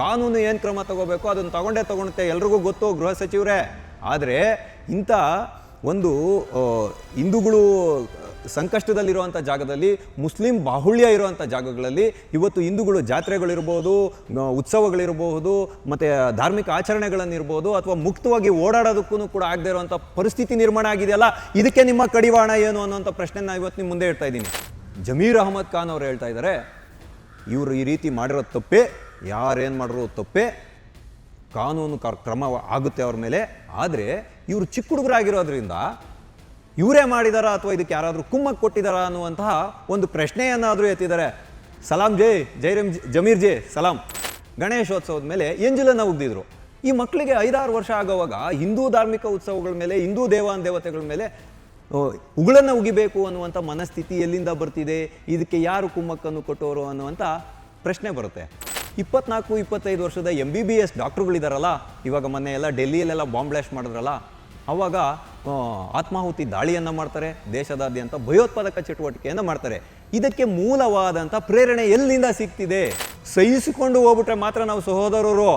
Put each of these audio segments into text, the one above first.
ಕಾನೂನು ಏನು ಕ್ರಮ ತಗೋಬೇಕು ಅದನ್ನು ತಗೊಳುತ್ತೆ, ಎಲ್ರಿಗೂ ಗೊತ್ತು ಗೃಹ ಸಚಿವರೇ. ಆದರೆ ಇಂಥ ಒಂದು ಹಿಂದೂಗಳು ಸಂಕಷ್ಟದಲ್ಲಿರುವಂಥ ಜಾಗದಲ್ಲಿ, ಮುಸ್ಲಿಂ ಬಾಹುಳ್ಯ ಇರುವಂಥ ಜಾಗಗಳಲ್ಲಿ ಇವತ್ತು ಹಿಂದೂಗಳು ಜಾತ್ರೆಗಳಿರ್ಬೋದು, ಉತ್ಸವಗಳಿರಬಹುದು, ಮತ್ತು ಧಾರ್ಮಿಕ ಆಚರಣೆಗಳನ್ನಿರ್ಬೋದು, ಅಥವಾ ಮುಕ್ತವಾಗಿ ಓಡಾಡೋದಕ್ಕೂ ಕೂಡ ಆಗದೇ ಇರುವಂಥ ಪರಿಸ್ಥಿತಿ ನಿರ್ಮಾಣ ಆಗಿದೆಯಲ್ಲ, ಇದಕ್ಕೆ ನಿಮ್ಮ ಕಡಿವಾಣ ಏನು ಅನ್ನೋಂಥ ಪ್ರಶ್ನೆನ ಇವತ್ತು ನಿಮ್ಮ ಮುಂದೆ ಇಡ್ತಾ ಇದ್ದೀನಿ. ಜಮೀರ್ ಅಹಮದ್ ಖಾನ್ ಅವರು ಹೇಳ್ತಾ ಇದ್ದಾರೆ, ಇವರು ಈ ರೀತಿ ಮಾಡಿರೋ ತಪ್ಪೇ, ಯಾರೇನು ಮಾಡಿರೋ ತಪ್ಪೇ, ಕಾನೂನು ಕ್ರಮ ಆಗುತ್ತೆ ಅವ್ರ ಮೇಲೆ. ಆದರೆ ಇವರು ಚಿಕ್ಕ ಹುಡುಗರಾಗಿರೋದ್ರಿಂದ ಇವರೇ ಮಾಡಿದಾರ ಅಥವಾ ಇದಕ್ಕೆ ಯಾರಾದರೂ ಕುಮ್ಮಕ್ಕೆ ಕೊಟ್ಟಿದ್ದಾರ ಅನ್ನುವಂತಹ ಒಂದು ಪ್ರಶ್ನೆಯನ್ನಾದರೂ ಎತ್ತಿದ್ದಾರೆ. ಸಲಾಂ ಜಮೀರ್ ಜೇ ಸಲಾಂ. ಗಣೇಶೋತ್ಸವದ ಮೇಲೆ ಎಂಜಲನ್ನು ಉಗ್ದಿದ್ರು. ಈ ಮಕ್ಕಳಿಗೆ 5-6 ವರ್ಷ ಆಗೋವಾಗ ಹಿಂದೂ ಧಾರ್ಮಿಕ ಉತ್ಸವಗಳ ಮೇಲೆ, ಹಿಂದೂ ದೇವತೆಗಳ ಮೇಲೆ ಉಗುಳನ್ನು ಉಗಿಬೇಕು ಅನ್ನುವಂಥ ಮನಸ್ಥಿತಿ ಎಲ್ಲಿಂದ ಬರ್ತಿದೆ, ಇದಕ್ಕೆ ಯಾರು ಕುಮ್ಮಕ್ಕನ್ನು ಕೊಟ್ಟವರು ಅನ್ನುವಂಥ ಪ್ರಶ್ನೆ ಬರುತ್ತೆ. 24-25 ವರ್ಷದ MBBS ಡಾಕ್ಟ್ರುಗಳಿದಾರಲ್ಲ, ಇವಾಗ ಮೊನ್ನೆ ಎಲ್ಲ ಡೆಲ್ಲಿಯಲ್ಲೆಲ್ಲ ಬಾಂಬ್ ಬ್ಲಾಸ್ಟ್ ಮಾಡಿದ್ರಲ್ಲ, ಆವಾಗ ಆತ್ಮಾಹುತಿ ದಾಳಿಯನ್ನು ಮಾಡ್ತಾರೆ, ದೇಶದಾದ್ಯಂತ ಭಯೋತ್ಪಾದಕ ಚಟುವಟಿಕೆಯನ್ನು ಮಾಡ್ತಾರೆ. ಇದಕ್ಕೆ ಮೂಲವಾದಂಥ ಪ್ರೇರಣೆ ಎಲ್ಲಿಂದ ಸಿಗ್ತಿದೆ? ಸಹಿಸಿಕೊಂಡು ಹೋಗ್ಬಿಟ್ರೆ ಮಾತ್ರ ನಾವು ಸಹೋದರರು,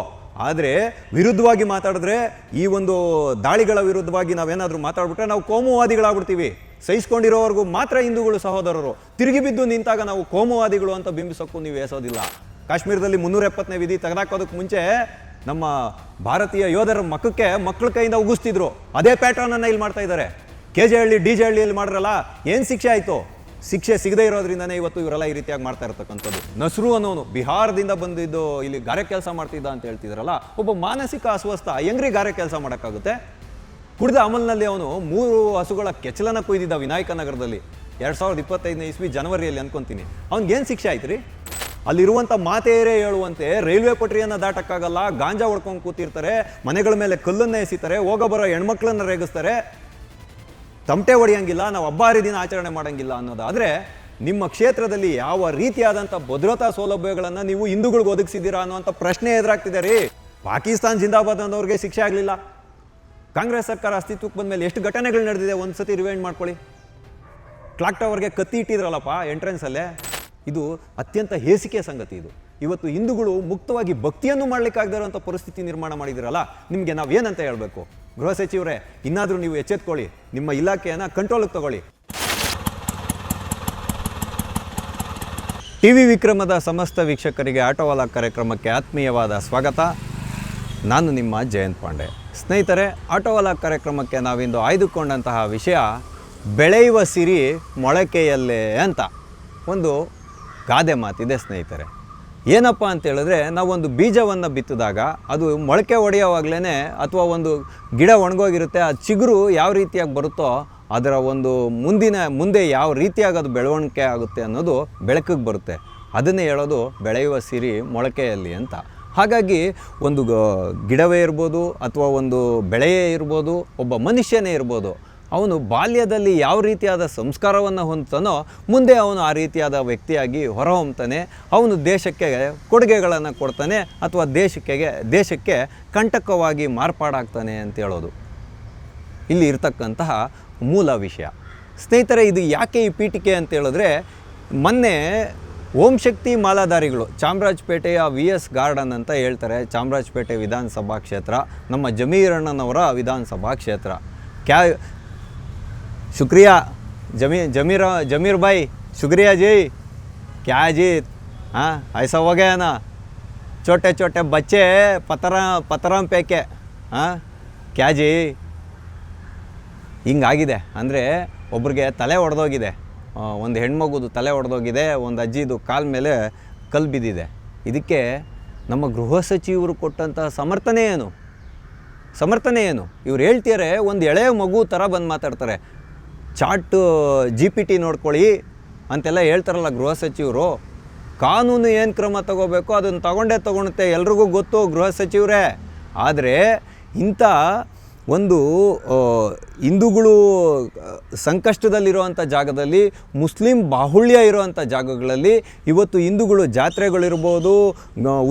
ಆದರೆ ವಿರುದ್ಧವಾಗಿ ಮಾತಾಡಿದ್ರೆ, ಈ ಒಂದು ದಾಳಿಗಳ ವಿರುದ್ಧವಾಗಿ ನಾವೇನಾದರೂ ಮಾತಾಡ್ಬಿಟ್ರೆ ನಾವು ಕೋಮುವಾದಿಗಳಾಗ್ಬಿಡ್ತೀವಿ. ಸಹಿಸ್ಕೊಂಡಿರೋವರೆಗೂ ಮಾತ್ರ ಹಿಂದೂಗಳು ಸಹೋದರರು, ತಿರುಗಿ ಬಿದ್ದು ನಿಂತಾಗ ನಾವು ಕೋಮುವಾದಿಗಳು ಅಂತ ಬಿಂಬಿಸೋಕ್ಕೂ ನೀವು ಏಸೋದಿಲ್ಲ. ಕಾಶ್ಮೀರದಲ್ಲಿ 370ನೇ ವಿಧಿ ತೆಗೆದಾಕೋದಕ್ಕೆ ಮುಂಚೆ ನಮ್ಮ ಭಾರತೀಯ ಯೋಧರ ಮಕ್ಕಳ ಕೈಯಿಂದ ಉಗಿಸ್ತಿದ್ರು. ಅದೇ ಪ್ಯಾಟರ್ನನ್ನು ಇಲ್ಲಿ ಮಾಡ್ತಾ ಇದ್ದಾರೆ. KJ ಹಳ್ಳಿ DJ ಹಳ್ಳಿಯಲ್ಲಿ ಮಾಡ್ರಲ್ಲ, ಏನು ಶಿಕ್ಷೆ ಆಯಿತು? ಶಿಕ್ಷೆ ಸಿಗದೇ ಇರೋದ್ರಿಂದನೇ ಇವತ್ತು ಇವರೆಲ್ಲ ಈ ರೀತಿಯಾಗಿ ಮಾಡ್ತಾ ಇರತಕ್ಕಂಥದ್ದು. ನಸ್ರು ಅನ್ನೋನು ಬಿಹಾರದಿಂದ ಬಂದಿದ್ದು ಇಲ್ಲಿ ಗಾರೆ ಕೆಲಸ ಮಾಡ್ತಿದ್ದ ಅಂತ ಹೇಳ್ತಿದ್ರಲ್ಲ, ಒಬ್ಬ ಮಾನಸಿಕ ಅಸ್ವಸ್ಥ ಹೆಂಗ್ರಿ ಗಾರೆ ಕೆಲಸ ಮಾಡೋಕ್ಕಾಗುತ್ತೆ? ಕುಡಿದ ಅಮಲ್ನಲ್ಲಿ ಅವನು 3 ಹಸುಗಳ ಕೆಚ್ಚಲನ್ನ ಕೊಯ್ದಿದ್ದ ವಿನಾಯಕ ನಗರದಲ್ಲಿ 2025ನೇ ಇಸ್ವಿ ಜನವರಿಯಲ್ಲಿ ಅನ್ಕೊಂತೀನಿ. ಅವ್ನಿಗೇನು ಶಿಕ್ಷೆ ಆಯ್ತು ರೀ? ಅಲ್ಲಿರುವಂಥ ಮಾತೆಯರೇ ಹೇಳುವಂತೆ ರೈಲ್ವೆ ಪಟ್ರಿಯನ್ನು ದಾಟಕ್ಕಾಗಲ್ಲ, ಗಾಂಜಾ ಹೊಡ್ಕೊಂಡು ಕೂತಿರ್ತಾರೆ, ಮನೆಗಳ ಮೇಲೆ ಕಲ್ಲನ್ನು ಎಸಿತಾರೆ, ಹೋಗಬರೋ ಹೆಣ್ಮಕ್ಳನ್ನ ರೇಗಿಸ್ತಾರೆ, ತಮಟೆ ಹೊಡೆಯಂಗಿಲ್ಲ, ನಾವು ಹಬ್ಬ ಹರಿದಿನ ಆಚರಣೆ ಮಾಡೋಂಗಿಲ್ಲ ಅನ್ನೋದಾದರೆ, ನಿಮ್ಮ ಕ್ಷೇತ್ರದಲ್ಲಿ ಯಾವ ರೀತಿಯಾದಂಥ ಭದ್ರತಾ ಸೌಲಭ್ಯಗಳನ್ನು ನೀವು ಹಿಂದೂಗಳಿಗೆ ಒದಗಿಸಿದ್ದೀರಾ ಅನ್ನುವಂಥ ಪ್ರಶ್ನೆ ಎದುರಾಗ್ತಿದೆ ರೀ. ಪಾಕಿಸ್ತಾನ್ ಜಿಂದಾಬಾದ್ ಅನ್ನೋರಿಗೆ ಶಿಕ್ಷೆ ಆಗಲಿಲ್ಲ. ಕಾಂಗ್ರೆಸ್ ಸರ್ಕಾರ ಅಸ್ತಿತ್ವಕ್ಕೆ ಬಂದ ಮೇಲೆ ಎಷ್ಟು ಘಟನೆಗಳು ನಡೆದಿದೆ, ಒಂದು ಸತಿ ರಿವೈಂಡ್ ಮಾಡ್ಕೊಳ್ಳಿ. ಕ್ಲಾಕ್ ಟವರ್ಗೆ ಕತ್ತಿ ಇಟ್ಟಿದ್ರಲ್ಲಪ್ಪ ಎಂಟ್ರೆನ್ಸಲ್ಲೇ, ಇದು ಅತ್ಯಂತ ಹೇಸಿಕೆಯ ಸಂಗತಿ. ಇದು ಇವತ್ತು ಹಿಂದೂಗಳು ಮುಕ್ತವಾಗಿ ಭಕ್ತಿಯನ್ನು ಮಾಡಲಿಕ್ಕಾಗದೇ ಇರುವಂಥ ಪರಿಸ್ಥಿತಿ ನಿರ್ಮಾಣ ಮಾಡಿದಿರಲ್ಲ, ನಿಮಗೆ ನಾವು ಏನಂತ ಹೇಳಬೇಕು? ಗೃಹ ಸಚಿವರೇ, ಇನ್ನಾದರೂ ನೀವು ಎಚ್ಚೆತ್ಕೊಳ್ಳಿ, ನಿಮ್ಮ ಇಲಾಖೆಯನ್ನು ಕಂಟ್ರೋಲಿಗೆ ತಗೊಳ್ಳಿ. TV ವಿಕ್ರಮದ ಸಮಸ್ತ ವೀಕ್ಷಕರಿಗೆ ಆಟೋವಾಲ ಕಾರ್ಯಕ್ರಮಕ್ಕೆ ಆತ್ಮೀಯವಾದ ಸ್ವಾಗತ. ನಾನು ನಿಮ್ಮ ಜಯಂತ್ ಪಾಂಡೆ. ಸ್ನೇಹಿತರೆ, ಆಟೋವಾಲ ಕಾರ್ಯಕ್ರಮಕ್ಕೆ ನಾವಿಂದು ಆಯ್ದುಕೊಂಡಂತಹ ವಿಷಯ ಬೆಳೆಯುವ ಸಿರಿ ಮೊಳಕೆಯಲ್ಲೇ ಅಂತ ಒಂದು ಗಾದೆ ಮಾತಿದೆ ಸ್ನೇಹಿತರೆ. ಏನಪ್ಪ ಅಂತೇಳಿದ್ರೆ, ನಾವೊಂದು ಬೀಜವನ್ನು ಬಿತ್ತಿದಾಗ ಅದು ಮೊಳಕೆ ಹೊಡೆಯೋವಾಗಲೇ, ಅಥವಾ ಒಂದು ಗಿಡ ಒಣಗೋಗಿರುತ್ತೆ, ಆ ಚಿಗುರು ಯಾವ ರೀತಿಯಾಗಿ ಬರುತ್ತೋ ಅದರ ಒಂದು ಮುಂದೆ ಯಾವ ರೀತಿಯಾಗಿ ಅದು ಬೆಳವಣಿಗೆ ಆಗುತ್ತೆ ಅನ್ನೋದು ಬೆಳಕಿಗೆ ಬರುತ್ತೆ. ಅದನ್ನೇ ಹೇಳೋದು ಬೆಳೆಯುವ ಸಿರಿ ಮೊಳಕೆಯಲ್ಲಿ ಅಂತ. ಹಾಗಾಗಿ ಒಂದು ಗಿಡವೇ ಇರ್ಬೋದು, ಅಥವಾ ಒಂದು ಬೆಳೆಯೇ ಇರ್ಬೋದು, ಒಬ್ಬ ಮನುಷ್ಯನೇ ಇರ್ಬೋದು, ಅವನು ಬಾಲ್ಯದಲ್ಲಿ ಯಾವ ರೀತಿಯಾದ ಸಂಸ್ಕಾರವನ್ನು ಹೊಂದ್ತಾನೋ ಮುಂದೆ ಅವನು ಆ ರೀತಿಯಾದ ವ್ಯಕ್ತಿಯಾಗಿ ಹೊರಹೊಮ್ತಾನೆ. ಅವನು ದೇಶಕ್ಕೆ ಕೊಡುಗೆಗಳನ್ನು ಕೊಡ್ತಾನೆ, ಅಥವಾ ದೇಶಕ್ಕೆ ಕಂಟಕವಾಗಿ ಮಾರ್ಪಾಡಾಗ್ತಾನೆ ಅಂತ ಹೇಳೋದು ಇಲ್ಲಿ ಇರ್ತಕ್ಕಂತಹ ಮೂಲ ವಿಷಯ. ಸ್ನೇಹಿತರೆ, ಇದು ಯಾಕೆ ಈ ಪೀಠಿಕೆ ಅಂತ ಹೇಳಿದ್ರೆ, ಮೊನ್ನೆ ಓಂ ಶಕ್ತಿ ಮಾಲಾಧಾರಿಗಳು ಚಾಮರಾಜಪೇಟೆಯ VS ಗಾರ್ಡನ್ ಅಂತ ಹೇಳ್ತಾರೆ, ಚಾಮರಾಜಪೇಟೆ ವಿಧಾನಸಭಾ ಕ್ಷೇತ್ರ, ನಮ್ಮ ಜಮೀರಣ್ಣನವರ ವಿಧಾನಸಭಾ ಕ್ಷೇತ್ರ. शुक्रिया जमीर भाई, शुक्रिया जी. क्या जी, हाँ ऐसा हो गया ना, छोटे छोटे बच्चे पतरा पेके, हाँ क्या जी, ಹಿಂಗಾಗಿದೆ. ಅಂದರೆ ಒಬ್ರಿಗೆ ತಲೆ ಒಡೆದೋಗಿದೆ, ಒಂದು ಹೆಣ್ಮಗುದು ತಲೆ ಒಡೆದೋಗಿದೆ, ಒಂದು ಅಜ್ಜಿದು ಕಾಲ ಮೇಲೆ ಕಲ್ಲು ಬಿದ್ದಿದೆ. ಇದಕ್ಕೆ ನಮ್ಮ ಗೃಹ ಸಚಿವರು ಕೊಟ್ಟಂಥ ಸಮರ್ಥನೆ ಏನು? ಇವ್ರು ಹೇಳ್ತಿದ್ದಾರೆ, ಒಂದು ಎಳೆಯ ಮಗು ಥರ ಬಂದು ಮಾತಾಡ್ತಾರೆ. GPT ನೋಡ್ಕೊಳ್ಳಿ ಅಂತೆಲ್ಲ ಹೇಳ್ತಾರಲ್ಲ ಗೃಹ ಸಚಿವರು. ಕಾನೂನು ಏನು ಕ್ರಮ ತಗೋಬೇಕು ಅದನ್ನು ತಗೊಳುತ್ತೆ, ಎಲ್ರಿಗೂ ಗೊತ್ತು ಗೃಹ ಸಚಿವರೇ. ಆದರೆ ಇಂಥ ಒಂದು ಹಿಂದೂಗಳು ಸಂಕಷ್ಟದಲ್ಲಿರುವಂಥ ಜಾಗದಲ್ಲಿ, ಮುಸ್ಲಿಂ ಬಾಹುಳ್ಯ ಇರುವಂಥ ಜಾಗಗಳಲ್ಲಿ ಇವತ್ತು ಹಿಂದೂಗಳು ಜಾತ್ರೆಗಳಿರ್ಬೋದು,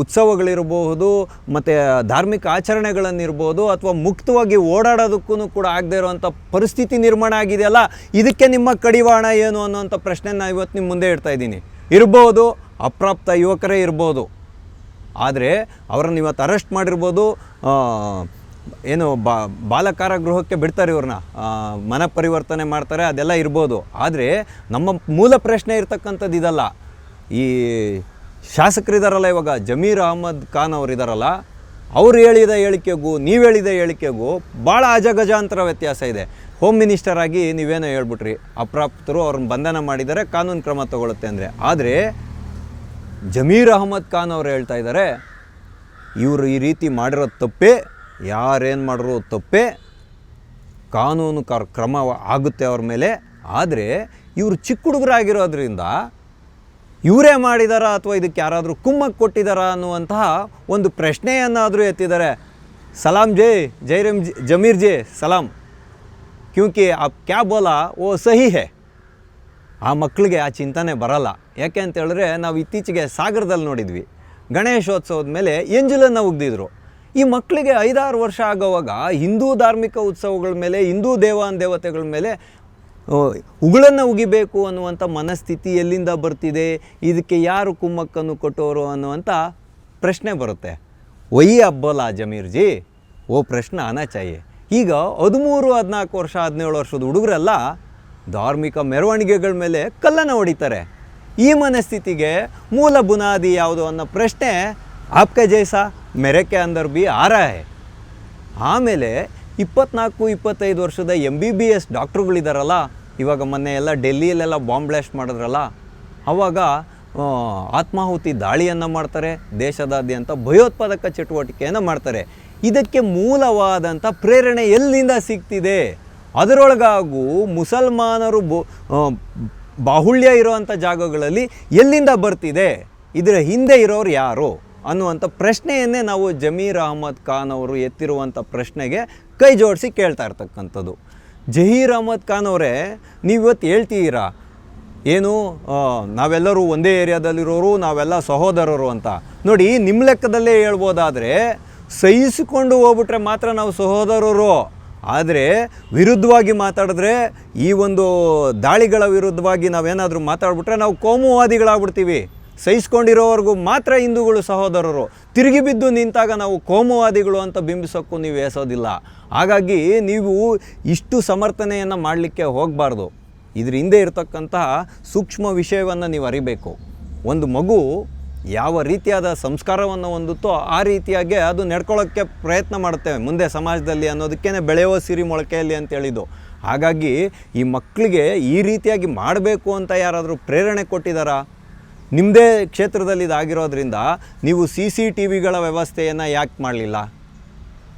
ಉತ್ಸವಗಳಿರಬಹುದು, ಮತ್ತು ಧಾರ್ಮಿಕ ಆಚರಣೆಗಳನ್ನಿರ್ಬೋದು, ಅಥವಾ ಮುಕ್ತವಾಗಿ ಓಡಾಡೋದಕ್ಕೂ ಕೂಡ ಆಗದೇ ಇರುವಂಥ ಪರಿಸ್ಥಿತಿ ನಿರ್ಮಾಣ ಆಗಿದೆಯಲ್ಲ, ಇದಕ್ಕೆ ನಿಮ್ಮ ಕಡಿವಾಣ ಏನು ಅನ್ನೋಂಥ ಪ್ರಶ್ನೆನ ಇವತ್ತು ನಿಮ್ಮ ಮುಂದೆ ಇಡ್ತಾ ಇದ್ದೀನಿ. ಇರ್ಬೋದು, ಅಪ್ರಾಪ್ತ ಯುವಕರೇ ಇರ್ಬೋದು, ಆದರೆ ಅವರನ್ನು ಇವತ್ತು ಅರೆಸ್ಟ್ ಮಾಡಿರ್ಬೋದು, ಏನು ಬಾಲಕಾರಾಗೃಹಕ್ಕೆ ಬಿಡ್ತಾರೆ ಇವ್ರನ್ನ, ಮನ ಪರಿವರ್ತನೆ ಮಾಡ್ತಾರೆ, ಅದೆಲ್ಲ ಇರ್ಬೋದು. ಆದರೆ ನಮ್ಮ ಮೂಲ ಪ್ರಶ್ನೆ ಇರ್ತಕ್ಕಂಥದ್ದು ಇದಲ್ಲ. ಈ ಶಾಸಕರಿದ್ದಾರಲ್ಲ ಇವಾಗ, ಜಮೀರ್ ಅಹ್ಮದ್ ಖಾನ್ ಅವರಿದ್ದಾರಲ್ಲ, ಅವ್ರು ಹೇಳಿದ ಹೇಳಿಕೆಗೂ ನೀವು ಹೇಳಿದ ಹೇಳಿಕೆಗೂ ಭಾಳ ಅಜಗಜಾಂತರ ವ್ಯತ್ಯಾಸ ಇದೆ. ಹೋಮ್ ಮಿನಿಸ್ಟರ್ ಆಗಿ ನೀವೇನೋ ಹೇಳ್ಬಿಟ್ರಿ, ಅಪ್ರಾಪ್ತರು ಅವ್ರನ್ನ ಬಂಧನ ಮಾಡಿದ್ದಾರೆ, ಕಾನೂನು ಕ್ರಮ ತಗೊಳುತ್ತೆ ಅಂದರೆ. ಆದರೆ ಜಮೀರ್ ಅಹ್ಮದ್ ಖಾನ್ ಅವರು ಹೇಳ್ತಾ ಇದ್ದಾರೆ, ಇವರು ಈ ರೀತಿ ಮಾಡಿರೋದು ತಪ್ಪೇ, ಯಾರೇನು ಮಾಡಿರೋ ತಪ್ಪೇ, ಕಾನೂನು ಕ್ರಮ ಆಗುತ್ತೆ ಅವ್ರ ಮೇಲೆ. ಆದರೆ ಇವರು ಚಿಕ್ಕ ಹುಡುಗರಾಗಿರೋದ್ರಿಂದ ಇವರೇ ಮಾಡಿದಾರಾ ಅಥವಾ ಇದಕ್ಕೆ ಯಾರಾದರೂ ಕುಮ್ಮಕ್ಕೆ ಕೊಟ್ಟಿದ್ದಾರಾ ಅನ್ನುವಂತಹ ಒಂದು ಪ್ರಶ್ನೆಯನ್ನಾದರೂ ಎತ್ತಿದ್ದಾರೆ. ಸಲಾಮ್ ಜೈರಮ್ ಜಮೀರ್ ಜಿ ಸಲಾಮ್, ಕ್ಯೂಂಕಿ ಆಪ್ ಕ್ಯಾ ಬೋಲಾ ಓ ಸಹಿ ಹೇ. ಆ ಮಕ್ಕಳಿಗೆ ಆ ಚಿಂತನೆ ಬರಲ್ಲ. ಯಾಕೆ ಅಂತ ಹೇಳಿದ್ರೆ, ನಾವು ಇತ್ತೀಚೆಗೆ ಸಾಗರದಲ್ಲಿ ನೋಡಿದ್ವಿ, ಗಣೇಶೋತ್ಸವದ ಮೇಲೆ ಎಂಜಲನ್ನು ಉಗ್ದಿದ್ರು. ಈ ಮಕ್ಕಳಿಗೆ 5-6 ವರ್ಷ ಆಗೋವಾಗ ಹಿಂದೂ ಧಾರ್ಮಿಕ ಉತ್ಸವಗಳ ಮೇಲೆ, ಹಿಂದೂ ದೇವತೆಗಳ ಮೇಲೆ ಉಗುಳನ್ನು ಉಗಿಬೇಕು ಅನ್ನುವಂಥ ಮನಸ್ಥಿತಿ ಎಲ್ಲಿಂದ ಬರ್ತಿದೆ, ಇದಕ್ಕೆ ಯಾರು ಕುಮ್ಮಕ್ಕನ್ನು ಕೊಟ್ಟವರು ಅನ್ನುವಂಥ ಪ್ರಶ್ನೆ ಬರುತ್ತೆ. ವಹಿ ಅಬ್ಬೋಲಾ ಜಮೀರ್ ಜಿ, ಓ ಪ್ರಶ್ನೆ ಆನಾ ಚಾಹಿಯೆ. ಈಗ 13, 14 ವರ್ಷ, 17 ವರ್ಷದ ಹುಡುಗರೆಲ್ಲ ಧಾರ್ಮಿಕ ಮೆರವಣಿಗೆಗಳ ಮೇಲೆ ಕಲ್ಲನ್ನು ಹೊಡಿತಾರೆ. ಈ ಮನಸ್ಥಿತಿಗೆ ಮೂಲ ಬುನಾದಿ ಯಾವುದು ಅನ್ನೋ ಪ್ರಶ್ನೆ ಆಪ್ಕೆ ಜೈಸಾ ಮೇರೆಕೆ ಅಂದರ್ ಬಿ ಆ ರಹಾ ಹೈ. ಆಮೇಲೆ 24-25 ವರ್ಷದ MBBS ಡಾಕ್ಟ್ರುಗಳಿದಾರಲ್ಲ, ಇವಾಗ ಮೊನ್ನೆ ಎಲ್ಲ ಡೆಲ್ಲಿಯಲ್ಲೆಲ್ಲ ಬಾಂಬ್ ಬ್ಲಾಸ್ಟ್ ಮಾಡಿದ್ರಲ್ಲ, ಆವಾಗ ಆತ್ಮಾಹುತಿ ದಾಳಿಯನ್ನು ಮಾಡ್ತಾರೆ, ದೇಶದಾದ್ಯಂತ ಭಯೋತ್ಪಾದಕ ಚಟುವಟಿಕೆಯನ್ನು ಮಾಡ್ತಾರೆ. ಇದಕ್ಕೆ ಮೂಲವಾದಂಥ ಪ್ರೇರಣೆ ಎಲ್ಲಿಂದ ಸಿಗ್ತಿದೆ, ಅದರೊಳಗಾಗೂ ಮುಸಲ್ಮಾನರು ಬಾಹುಳ್ಯ ಇರೋವಂಥ ಜಾಗಗಳಲ್ಲಿ ಎಲ್ಲಿಂದ ಬರ್ತಿದೆ, ಇದರ ಹಿಂದೆ ಇರೋರು ಯಾರು ಅನ್ನುವಂಥ ಪ್ರಶ್ನೆಯನ್ನೇ ನಾವು ಜಮೀರ್ ಅಹ್ಮದ್ ಖಾನ್ ಅವರು ಎತ್ತಿರುವಂಥ ಪ್ರಶ್ನೆಗೆ ಕೈ ಜೋಡಿಸಿ ಕೇಳ್ತಾ ಇರ್ತಕ್ಕಂಥದ್ದು. ಜಹೀರ್ ಅಹ್ಮದ್ ಖಾನ್ ಅವರೇ, ನೀವು ಇವತ್ತು ಹೇಳ್ತೀರಾ ಏನು ನಾವೆಲ್ಲರೂ ಒಂದೇ ಏರಿಯಾದಲ್ಲಿರೋರು, ನಾವೆಲ್ಲ ಸಹೋದರರು ಅಂತ. ನೋಡಿ, ನಿಮ್ಮ ಲೆಕ್ಕದಲ್ಲೇ ಹೇಳ್ಬೋದಾದರೆ ಸಹಿಸಿಕೊಂಡು ಹೋಗ್ಬಿಟ್ರೆ ಮಾತ್ರ ನಾವು ಸಹೋದರರು. ಆದರೆ ವಿರುದ್ಧವಾಗಿ ಮಾತಾಡಿದ್ರೆ, ಈ ಒಂದು ದಾಳಿಗಳ ವಿರುದ್ಧವಾಗಿ ನಾವೇನಾದರೂ ಮಾತಾಡ್ಬಿಟ್ರೆ ನಾವು ಕೋಮುವಾದಿಗಳಾಗ್ಬಿಡ್ತೀವಿ. ಸಹಿಸ್ಕೊಂಡಿರೋವರೆಗೂ ಮಾತ್ರ ಹಿಂದೂಗಳು ಸಹೋದರರು, ತಿರುಗಿ ಬಿದ್ದು ನಿಂತಾಗ ನಾವು ಕೋಮುವಾದಿಗಳು ಅಂತ ಬಿಂಬಿಸೋಕ್ಕೂ ನೀವು ಎಸೋದಿಲ್ಲ. ಹಾಗಾಗಿ ನೀವು ಇಷ್ಟು ಸಮರ್ಥನೆಯನ್ನು ಮಾಡಲಿಕ್ಕೆ ಹೋಗಬಾರ್ದು. ಇದ್ರ ಹಿಂದೆ ಇರತಕ್ಕಂತಹ ಸೂಕ್ಷ್ಮ ವಿಷಯವನ್ನು ನೀವು ಅರಿಬೇಕು. ಒಂದು ಮಗು ಯಾವ ರೀತಿಯಾದ ಸಂಸ್ಕಾರವನ್ನು ಹೊಂದುತ್ತೋ ಆ ರೀತಿಯಾಗಿ ಅದು ನಡ್ಕೊಳ್ಳೋಕ್ಕೆ ಪ್ರಯತ್ನ ಮಾಡುತ್ತೇವೆ ಮುಂದೆ ಸಮಾಜದಲ್ಲಿ ಅನ್ನೋದಕ್ಕೇ ಬೆಳೆಯುವ ಸಿರಿ ಮೊಳಕೆಯಲ್ಲಿ ಅಂತ ಹೇಳಿದ್ದು. ಹಾಗಾಗಿ ಈ ಮಕ್ಕಳಿಗೆ ಈ ರೀತಿಯಾಗಿ ಮಾಡಬೇಕು ಅಂತ ಯಾರಾದರೂ ಪ್ರೇರಣೆ ಕೊಟ್ಟಿದ್ದಾರಾ? ನಿಮ್ಮದೇ ಕ್ಷೇತ್ರದಲ್ಲಿ ಇದಾಗಿರೋದ್ರಿಂದ ನೀವು CCTVಗಳ ವ್ಯವಸ್ಥೆಯನ್ನು ಯಾಕೆ ಮಾಡಲಿಲ್ಲ?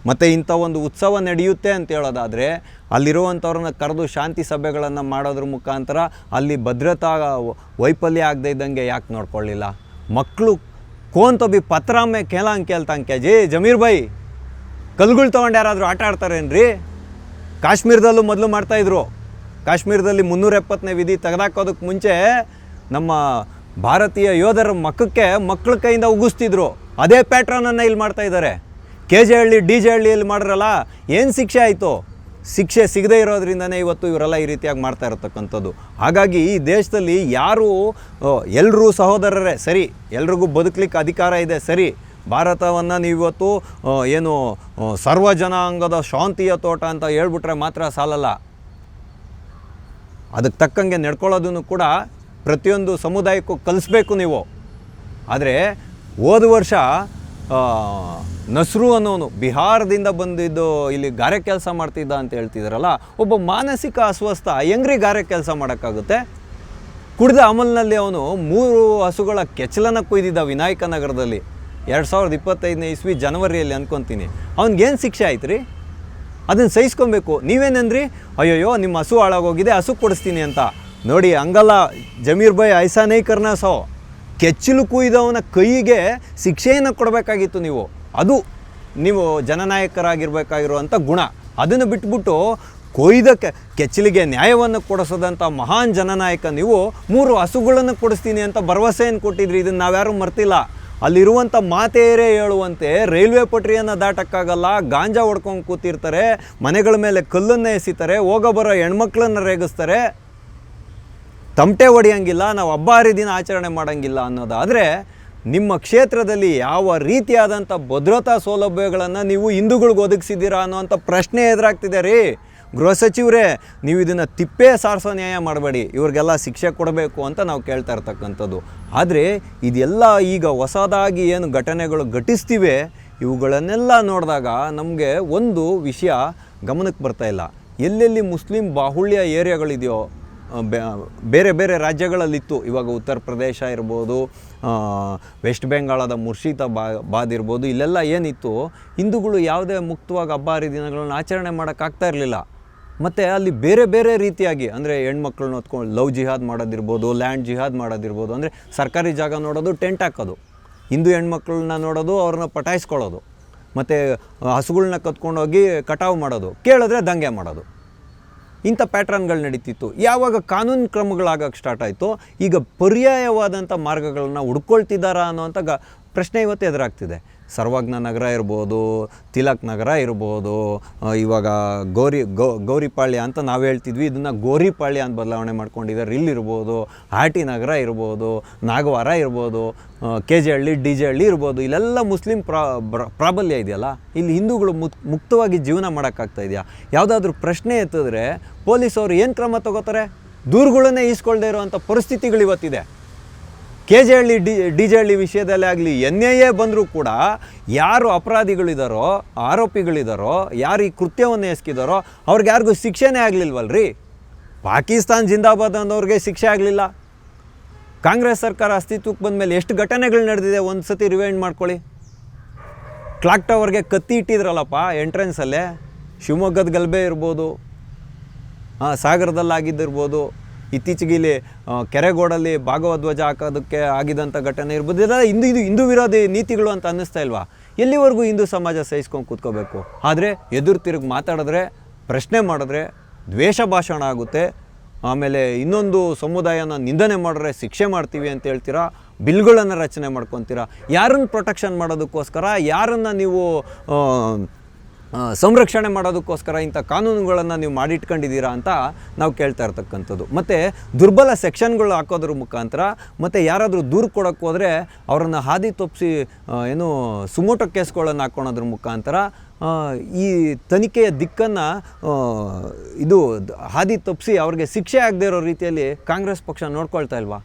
ಮತ್ತು ಇಂಥ ಒಂದು ಉತ್ಸವ ನಡೆಯುತ್ತೆ ಅಂತ ಹೇಳೋದಾದರೆ ಅಲ್ಲಿರುವಂಥವ್ರನ್ನ ಕರೆದು ಶಾಂತಿ ಸಭೆಗಳನ್ನು ಮಾಡೋದ್ರ ಮುಖಾಂತರ ಅಲ್ಲಿ ಭದ್ರತಾ ವೈಫಲ್ಯ ಆಗದೆ ಇದ್ದಂಗೆ ಯಾಕೆ ನೋಡ್ಕೊಳ್ಳಿಲ್ಲ? ಮಕ್ಕಳು ಕೋನ್ ತೋ ಬಿ ಪತ್ರ ಮೇ ಕೇಳಂಗೆ ಕೇಳ್ತಂಗೆ ಜಮೀರ್ ಬೈ, ಕಲ್ಗಳು ತೊಗೊಂಡು ಯಾರಾದರೂ ಆಟ ಆಡ್ತಾರೇನ್ರಿ? ಕಾಶ್ಮೀರದಲ್ಲೂ ಮೊದಲು ಮಾಡ್ತಾಯಿದ್ರು. ಕಾಶ್ಮೀರದಲ್ಲಿ 370ನೇ ವಿಧಿ ತೆಗೆದಾಕೋದಕ್ಕೆ ಮುಂಚೆ ನಮ್ಮ ಭಾರತೀಯ ಯೋಧರ ಮಕ್ಕಳ ಕೈಯಿಂದ ಉಗಿಸ್ತಿದ್ರು. ಅದೇ ಪ್ಯಾಟ್ರನನ್ನು ಇಲ್ಲಿ ಮಾಡ್ತಾಯಿದ್ದಾರೆ. KJ ಹಳ್ಳಿ DJ ಹಳ್ಳಿಯಲ್ಲಿ ಮಾಡಿದ್ರಲ್ಲ, ಏನು ಶಿಕ್ಷೆ ಆಯಿತು? ಶಿಕ್ಷೆ ಸಿಗದೇ ಇರೋದ್ರಿಂದನೇ ಇವತ್ತು ಇವರೆಲ್ಲ ಈ ರೀತಿಯಾಗಿ ಮಾಡ್ತಾ ಇರತಕ್ಕಂಥದ್ದು. ಹಾಗಾಗಿ ಈ ದೇಶದಲ್ಲಿ ಯಾರು ಎಲ್ಲರೂ ಸಹೋದರರೇ, ಸರಿ, ಎಲ್ರಿಗೂ ಬದುಕಲಿಕ್ಕೆ ಅಧಿಕಾರ ಇದೆ, ಸರಿ. ಭಾರತವನ್ನು ನೀವಿವತ್ತು ಏನು ಸರ್ವ ಜನಾಂಗದ ಶಾಂತಿಯ ತೋಟ ಅಂತ ಹೇಳ್ಬಿಟ್ರೆ ಮಾತ್ರ ಸಾಲಲ್ಲ. ಅದಕ್ಕೆ ತಕ್ಕಂಗೆ ನಡ್ಕೊಳ್ಳೋದನ್ನು ಕೂಡ ಪ್ರತಿಯೊಂದು ಸಮುದಾಯಕ್ಕೂ ಕಲಿಸ್ಬೇಕು ನೀವು. ಆದರೆ ಹೋದ ವರ್ಷ ನಸ್ರು ಅನ್ನೋನು ಬಿಹಾರದಿಂದ ಬಂದಿದ್ದು ಇಲ್ಲಿ ಗಾರೆ ಕೆಲಸ ಮಾಡ್ತಿದ್ದ ಅಂತ ಹೇಳ್ತಿದ್ದಾರಲ್ಲ, ಒಬ್ಬ ಮಾನಸಿಕ ಅಸ್ವಸ್ಥ ಹೆಂಗ್ರಿ ಗಾರೆ ಕೆಲಸ ಮಾಡೋಕ್ಕಾಗುತ್ತೆ? ಕುಡಿದ ಅಮಲ್ನಲ್ಲಿ ಅವನು 3 ಹಸುಗಳ ಕೆಚ್ಚಲನ್ನು ಕೊಯ್ದಿದ್ದ ವಿನಾಯಕ ನಗರದಲ್ಲಿ 2025ನೇ ಇಸ್ವಿ ಜನವರಿಯಲ್ಲಿ ಅನ್ಕೊತೀನಿ. ಅವ್ನಿಗೇನು ಶಿಕ್ಷೆ ಆಯ್ತು ರೀ? ಅದನ್ನು ಸಹಿಸ್ಕೊಬೇಕು. ನೀವೇನಂದ್ರಿ, ಅಯ್ಯೋಯ್ಯೋ ನಿಮ್ಮ ಹಸು ಹಾಳಾಗೋಗಿದೆ, ಹಸು ಕೊಡಿಸ್ತೀನಿ ಅಂತ. ನೋಡಿ, ಹಂಗಲ್ಲ ಜಮೀರ್ ಬೈ, ಐಸಾ ನೈ ಕರ್ನಾ ಸೋ. ಕೆಚ್ಚಲು ಕುಯ್ದವನ ಕೈಗೆ ಶಿಕ್ಷೆಯನ್ನು ಕೊಡಬೇಕಾಗಿತ್ತು ನೀವು. ಅದು ನೀವು ಜನನಾಯಕರಾಗಿರ್ಬೇಕಾಗಿರುವಂಥ ಗುಣ. ಅದನ್ನು ಬಿಟ್ಬಿಟ್ಟು ಕೊಯ್ದ ಕೆಚ್ಚಲಿಗೆ ನ್ಯಾಯವನ್ನು ಕೊಡಿಸೋದಂಥ ಮಹಾನ್ ಜನನಾಯಕ ನೀವು 3 ಹಸುಗಳನ್ನು ಕೊಡಿಸ್ತೀನಿ ಅಂತ ಭರವಸೆಯನ್ನು ಕೊಟ್ಟಿದ್ರಿ. ಇದನ್ನು ನಾವ್ಯಾರೂ ಮರ್ತಿಲ್ಲ. ಅಲ್ಲಿರುವಂಥ ಮಾತೆಯರೇ ಹೇಳುವಂತೆ ರೈಲ್ವೆ ಪಟ್ರಿಯನ್ನು ದಾಟಕ್ಕಾಗಲ್ಲ, ಗಾಂಜಾ ಹೊಡ್ಕೊಂಡು ಕೂತಿರ್ತಾರೆ, ಮನೆಗಳ ಮೇಲೆ ಕಲ್ಲನ್ನು ಎಸಿತಾರೆ, ಹೋಗೋ ಬರೋ ಹೆಣ್ಮಕ್ಳನ್ನು ರೇಗಿಸ್ತಾರೆ, ತಮಟೆ ಹೊಡೆಯಂಗಿಲ್ಲ, ನಾವು ಹಬ್ಬ ಹರಿದಿನ ಆಚರಣೆ ಮಾಡೋಂಗಿಲ್ಲ ಅನ್ನೋದಾದರೆ ನಿಮ್ಮ ಕ್ಷೇತ್ರದಲ್ಲಿ ಯಾವ ರೀತಿಯಾದಂಥ ಭದ್ರತಾ ಸೌಲಭ್ಯಗಳನ್ನು ನೀವು ಹಿಂದೂಗಳಿಗೆ ಒದಗಿಸಿದ್ದೀರಾ ಅನ್ನೋವಂಥ ಪ್ರಶ್ನೆ ಎದುರಾಗ್ತಿದೆ ರೀ. ಗೃಹ ಸಚಿವರೇ, ನೀವು ಇದನ್ನು ತಿಪ್ಪೆ ಸಾರಿಸೋ ನ್ಯಾಯ ಮಾಡಬೇಡಿ, ಇವ್ರಿಗೆಲ್ಲ ಶಿಕ್ಷೆ ಕೊಡಬೇಕು ಅಂತ ನಾವು ಕೇಳ್ತಾ ಇರ್ತಕ್ಕಂಥದ್ದು. ಆದರೆ ಇದೆಲ್ಲ ಈಗ ಹೊಸದಾಗಿ ಏನು ಘಟನೆಗಳು ಘಟಿಸ್ತಿವೆ, ಇವುಗಳನ್ನೆಲ್ಲ ನೋಡಿದಾಗ ನಮಗೆ ಒಂದು ವಿಷಯ ಗಮನಕ್ಕೆ ಬರ್ತಾ ಇಲ್ಲ. ಎಲ್ಲೆಲ್ಲಿ ಮುಸ್ಲಿಂ ಬಾಹುಳ್ಯ ಏರಿಯಾಗಳಿದೆಯೋ, ಬೇರೆ ಬೇರೆ ರಾಜ್ಯಗಳಲ್ಲಿತ್ತು, ಇವಾಗ ಉತ್ತರ ಪ್ರದೇಶ ಇರ್ಬೋದು, ವೆಸ್ಟ್ ಬೆಂಗಾಳದ ಮುರ್ಷಿದಾಬಾದ್ ಇರ್ಬೋದು, ಇಲ್ಲೆಲ್ಲ ಏನಿತ್ತು, ಹಿಂದೂಗಳು ಯಾವುದೇ ಮುಕ್ತವಾಗಿ ಹಬ್ಬ ಹರಿದಿನಗಳನ್ನು ಆಚರಣೆ ಮಾಡೋಕ್ಕಾಗ್ತಾ ಇರಲಿಲ್ಲ. ಮತ್ತು ಅಲ್ಲಿ ಬೇರೆ ಬೇರೆ ರೀತಿಯಾಗಿ, ಅಂದರೆ ಹೆಣ್ಮಕ್ಳನ್ನ ಹೊತ್ಕೊಂಡು ಲವ್ ಜಿಹಾದ್ ಮಾಡೋದಿರ್ಬೋದು, ಲ್ಯಾಂಡ್ ಜಿಹಾದ್ ಮಾಡೋದಿರ್ಬೋದು, ಅಂದರೆ ಸರ್ಕಾರಿ ಜಾಗ ನೋಡೋದು, ಟೆಂಟ್ ಹಾಕೋದು, ಹಿಂದೂ ಹೆಣ್ಮಕ್ಳನ್ನ ನೋಡೋದು, ಅವ್ರನ್ನ ಪಟಾಯಿಸ್ಕೊಳ್ಳೋದು, ಮತ್ತು ಹಸುಗಳ್ನ ಕತ್ಕೊಂಡೋಗಿ ಕಟಾವು ಮಾಡೋದು, ಕೇಳಿದ್ರೆ ದಂಗೆ ಮಾಡೋದು, ಇಂಥ ಪ್ಯಾಟ್ರನ್ಗಳು ನಡೀತಿತ್ತು. ಯಾವಾಗ ಕಾನೂನು ಕ್ರಮಗಳಾಗಕ್ಕೆ ಸ್ಟಾರ್ಟ್ ಆಯಿತು, ಈಗ ಪರ್ಯಾಯವಾದಂಥ ಮಾರ್ಗಗಳನ್ನ ಹುಡ್ಕೊಳ್ತಿದ್ದಾರಾ ಅನ್ನೋಂಥ ಪ್ರಶ್ನೆ ಇವತ್ತು ಎದುರಾಗ್ತಿದೆ. ಸರ್ವಜ್ಞ ನಗರ ಇರ್ಬೋದು, ತಿಲಕ್ ನಗರ ಇರ್ಬೋದು, ಇವಾಗ ಗೌರಿಪಾಳ್ಯ ಅಂತ ನಾವು ಹೇಳ್ತಿದ್ವಿ, ಇದನ್ನು ಗೋರಿಪಾಳ್ಯ ಅಂತ ಬದಲಾವಣೆ ಮಾಡ್ಕೊಂಡಿದ್ದಾರೆ, ಇಲ್ಲಿರ್ಬೋದು, ಆಟಿ ನಗರ ಇರ್ಬೋದು, ನಾಗವಾರ ಇರ್ಬೋದು, KG ಹಳ್ಳಿ, DG ಹಳ್ಳಿ ಇರ್ಬೋದು, ಇಲ್ಲೆಲ್ಲ ಮುಸ್ಲಿಂ ಪ್ರಾಬಲ್ಯ ಇದೆಯಲ್ಲ, ಇಲ್ಲಿ ಹಿಂದೂಗಳು ಮುಕ್ತವಾಗಿ ಜೀವನ ಮಾಡೋಕ್ಕಾಗ್ತಾ ಇದೆಯಾ? ಯಾವುದಾದ್ರೂ ಪ್ರಶ್ನೆ ಎತ್ತಿದ್ರೆ ಪೊಲೀಸವರು ಏನು ಕ್ರಮ ತಗೋತಾರೆ? ದೂರುಗಳನ್ನೇ ಈಸ್ಕೊಳ್ದೇ ಇರೋವಂಥ ಪರಿಸ್ಥಿತಿಗಳು ಇವತ್ತಿದೆ. KG ಹಳ್ಳಿ, DG ಹಳ್ಳಿ ವಿಷಯದಲ್ಲೇ ಆಗಲಿ, NIA ಬಂದರೂ ಕೂಡ ಯಾರು ಅಪರಾಧಿಗಳಿದ್ದಾರೋ, ಆರೋಪಿಗಳಿದ್ದಾರೋ, ಯಾರು ಈ ಕೃತ್ಯವನ್ನು ಎಸಗಿದಾರೋ ಅವ್ರಿಗೆ ಯಾರಿಗೂ ಶಿಕ್ಷೆನೇ ಆಗಲಿಲ್ವಲ್ರಿ. ಪಾಕಿಸ್ತಾನ್ ಜಿಂದಾಬಾದ್ ಅನ್ನೋರಿಗೆ ಶಿಕ್ಷೆ ಆಗಲಿಲ್ಲ. ಕಾಂಗ್ರೆಸ್ ಸರ್ಕಾರ ಅಸ್ತಿತ್ವಕ್ಕೆ ಬಂದ ಮೇಲೆ ಎಷ್ಟು ಘಟನೆಗಳು ನಡೆದಿದೆ, ಒಂದು ಸತಿ ರಿವೈಂಡ್ ಮಾಡ್ಕೊಳ್ಳಿ. ಕ್ಲಾಕ್ ಟವರ್ಗೆ ಕತ್ತಿ ಇಟ್ಟಿದ್ರಲ್ಲಪ್ಪ ಎಂಟ್ರೆನ್ಸಲ್ಲೇ, ಶಿವಮೊಗ್ಗದ ಗಲಭೆ ಇರ್ಬೋದು, ಸಾಗರದಲ್ಲಾಗಿದ್ದಿರ್ಬೋದು, ಇತ್ತೀಚೆಗೆ ಇಲ್ಲಿ ಕೆರೆಗೋಡಲ್ಲಿ ಭಾಗವಧ್ವಜ ಹಾಕೋದಕ್ಕೆ ಆಗಿದಂಥ ಘಟನೆ ಇರ್ಬೋದು. ಇದೆಲ್ಲ ಹಿಂದೂ ವಿರೋಧಿ ನೀತಿಗಳು ಅಂತ ಅನ್ನಿಸ್ತಾ ಇಲ್ವಾ? ಎಲ್ಲಿವರೆಗೂ ಹಿಂದೂ ಸಮಾಜ ಸಹಿಸ್ಕೊಂಡು ಕೂತ್ಕೋಬೇಕು? ಆದರೆ ಎದುರು ತಿರುಗಿ ಮಾತಾಡಿದ್ರೆ, ಪ್ರಶ್ನೆ ಮಾಡಿದ್ರೆ ದ್ವೇಷ ಭಾಷಣ ಆಗುತ್ತೆ. ಆಮೇಲೆ ಇನ್ನೊಂದು ಸಮುದಾಯನ ನಿಂದನೆ ಮಾಡಿದ್ರೆ ಶಿಕ್ಷೆ ಮಾಡ್ತೀವಿ ಅಂತ ಹೇಳ್ತೀರಾ, ಬಿಲ್ಗಳನ್ನು ರಚನೆ ಮಾಡ್ಕೊತೀರಾ. ಯಾರನ್ನು ಪ್ರೊಟೆಕ್ಷನ್ ಮಾಡೋದಕ್ಕೋಸ್ಕರ, ಯಾರನ್ನು ನೀವು ಸಂರಕ್ಷಣೆ ಮಾಡೋದಕ್ಕೋಸ್ಕರ ಇಂಥ ಕಾನೂನುಗಳನ್ನು ನೀವು ಮಾಡಿಟ್ಕೊಂಡಿದ್ದೀರಾ ಅಂತ ನಾವು ಕೇಳ್ತಾ ಇರ್ತಕ್ಕಂಥದ್ದು. ಮತ್ತು ದುರ್ಬಲ ಸೆಕ್ಷನ್ಗಳು ಹಾಕೋದ್ರ ಮುಖಾಂತರ, ಮತ್ತು ಯಾರಾದರೂ ದೂರು ಕೊಡೋಕ್ಕೆ ಹೋದರೆ ಅವರನ್ನು ಹಾದಿ ತಪ್ಪಿಸಿ ಏನು ಸುಮೋಟೋ ಕೇಸ್ಗಳನ್ನು ಹಾಕ್ಕೊಳೋದ್ರ ಮುಖಾಂತರ ಈ ತನಿಖೆಯ ದಿಕ್ಕನ್ನು ಇದು ಹಾದಿ ತಪ್ಪಿಸಿ ಅವ್ರಿಗೆ ಶಿಕ್ಷೆ ಆಗದೇ ಇರೋ ರೀತಿಯಲ್ಲಿ ಕಾಂಗ್ರೆಸ್ ಪಕ್ಷ ನೋಡ್ಕೊಳ್ತಾ ಇಲ್ವಾ?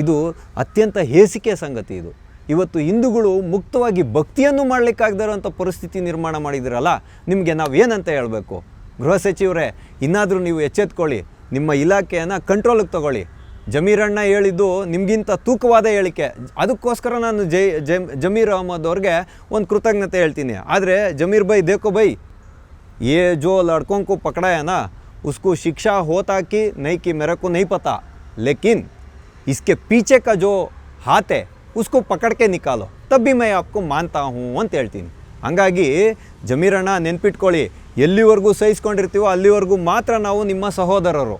ಇದು ಅತ್ಯಂತ ಹೇಸಿಕೆ ಸಂಗತಿ. ಇದು ಇವತ್ತು ಹಿಂದೂಗಳು ಮುಕ್ತವಾಗಿ ಭಕ್ತಿಯನ್ನು ಮಾಡಲಿಕ್ಕಾಗದೇ ಇರೋಂಥ ಪರಿಸ್ಥಿತಿ ನಿರ್ಮಾಣ ಮಾಡಿದಿರಲ್ಲ, ನಿಮಗೆ ನಾವು ಏನಂತ ಹೇಳಬೇಕು? ಗೃಹ ಸಚಿವರೇ, ಇನ್ನಾದರೂ ನೀವು ಎಚ್ಚೆತ್ಕೊಳ್ಳಿ, ನಿಮ್ಮ ಇಲಾಖೆಯನ್ನು ಕಂಟ್ರೋಲಿಗೆ ತಗೊಳ್ಳಿ. ಜಮೀರಣ್ಣ ಹೇಳಿದ್ದು ನಿಮಗಿಂತ ತೂಕವಾದ ಹೇಳಿಕೆ, ಅದಕ್ಕೋಸ್ಕರ ನಾನು ಜಮೀರ್ ಅಹಮದ್ ಅವ್ರಿಗೆ ಒಂದು ಕೃತಜ್ಞತೆ ಹೇಳ್ತೀನಿ. ಆದರೆ ಜಮೀರ್ ಬೈ ದೇಖೋ ಬೈ, ये जो लड़कों को पकड़ाया ना, उसको शिक्षा होता कि नहीं कि मेरे को नहीं पता, लेकिन इसके पीछे का जो हाथ है उसको पकड़ के निकालो, तब भी मैं आपको मानता हूँ ಅಂತ ಹೇಳ್ತೀನಿ. ಹಾಗಾಗಿ ಜಮೀರಣ್ಣ ನೆನ್ಪಿಟ್ಕೊಳ್ಳಿ, ಎಲ್ಲಿವರೆಗೂ ಸಹಿಸ್ಕೊಂಡಿರ್ತೀವೋ ಅಲ್ಲಿವರೆಗೂ ಮಾತ್ರ ನಾವು ನಿಮ್ಮ ಸಹೋದರರು.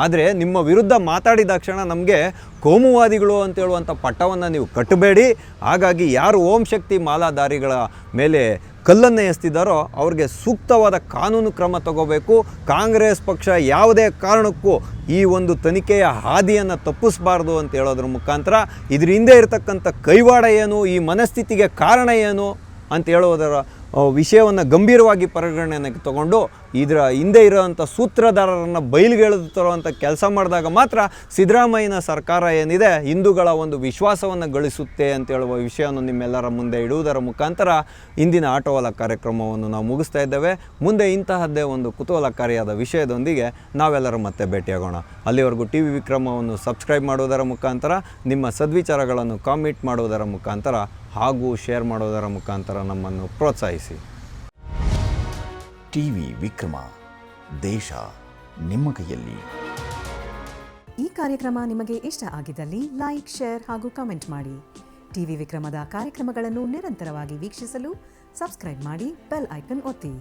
ಆದರೆ ನಿಮ್ಮ ವಿರುದ್ಧ ಮಾತಾಡಿದ ಕ್ಷಣ ನಮಗೆ ಕೋಮುವಾದಿಗಳು ಅಂತ ಹೇಳುವಂಥ ಪಟ್ಟವನ್ನು ನೀವು ಕಟ್ಟಬೇಡಿ. ಹಾಗಾಗಿ ಯಾರು ಓಂ ಶಕ್ತಿ ಮಾಲಾಧಾರಿಗಳ ಮೇಲೆ ಕಲ್ಲನ್ನು ಎಸ್ತಿದ್ದಾರೋ ಅವ್ರಿಗೆ ಸೂಕ್ತವಾದ ಕಾನೂನು ಕ್ರಮ ತಗೋಬೇಕು. ಕಾಂಗ್ರೆಸ್ ಪಕ್ಷ ಯಾವುದೇ ಕಾರಣಕ್ಕೂ ಈ ಒಂದು ತನಿಖೆಯ ಹಾದಿಯನ್ನು ತಪ್ಪಿಸಬಾರ್ದು ಅಂತ ಹೇಳೋದ್ರ ಮುಖಾಂತರ ಇದ್ರ ಹಿಂದೆ ಇರತಕ್ಕಂಥ ಕೈವಾಡ ಏನು, ಈ ಮನಸ್ಥಿತಿಗೆ ಕಾರಣ ಏನು ಅಂತ ಹೇಳೋದರ ವಿಷಯವನ್ನು ಗಂಭೀರವಾಗಿ ಪರಿಗಣನೆಗೆ ತಗೊಂಡು ಇದರ ಹಿಂದೆ ಇರೋವಂಥ ಸೂತ್ರಧಾರರನ್ನು ಬಯಲಿಗೆಳೆದು ತರುವಂಥ ಕೆಲಸ ಮಾಡಿದಾಗ ಮಾತ್ರ ಸಿದ್ದರಾಮಯ್ಯನ ಸರ್ಕಾರ ಏನಿದೆ ಹಿಂದೂಗಳ ಒಂದು ವಿಶ್ವಾಸವನ್ನು ಗಳಿಸುತ್ತೆ ಅಂತ ಹೇಳುವ ವಿಷಯವನ್ನು ನಿಮ್ಮೆಲ್ಲರ ಮುಂದೆ ಇಡುವುದರ ಮುಖಾಂತರ ಇಂದಿನ ಆಟೋವಾಲ ಕಾರ್ಯಕ್ರಮವನ್ನು ನಾವು ಮುಗಿಸ್ತಾ ಇದ್ದೇವೆ. ಮುಂದೆ ಇಂತಹದ್ದೇ ಒಂದು ಕುತೂಹಲಕಾರಿಯಾದ ವಿಷಯದೊಂದಿಗೆ ನಾವೆಲ್ಲರೂ ಮತ್ತೆ ಭೇಟಿಯಾಗೋಣ. ಅಲ್ಲಿವರೆಗೂ TV ವಿಕ್ರಮವನ್ನು ಸಬ್ಸ್ಕ್ರೈಬ್ ಮಾಡುವುದರ ಮುಖಾಂತರ, ನಿಮ್ಮ ಸದ್ವಿಚಾರಗಳನ್ನು ಕಾಮೆಂಟ್ ಮಾಡುವುದರ ಮುಖಾಂತರ ಹಾಗೂ ಶೇರ್ ಮಾಡೋದರ ಮುಖಾಂತರ ನಮ್ಮನ್ನು ಪ್ರೋತ್ಸಾಹಿಸಿ. TV ವಿಕ್ರಮ, ದೇಶ ನಿಮ್ಮ ಕೈಯಲ್ಲಿ. ಈ ಕಾರ್ಯಕ್ರಮ ನಿಮಗೆ ಇಷ್ಟ ಆಗಿದ್ದಲ್ಲಿ ಲೈಕ್, ಶೇರ್ ಹಾಗೂ ಕಮೆಂಟ್ ಮಾಡಿ. TV ವಿಕ್ರಮದ ಕಾರ್ಯಕ್ರಮಗಳನ್ನು ನಿರಂತರವಾಗಿ ವೀಕ್ಷಿಸಲು ಸಬ್ಸ್ಕ್ರೈಬ್ ಮಾಡಿ, ಬೆಲ್ ಐಕನ್ ಒತ್ತಿ.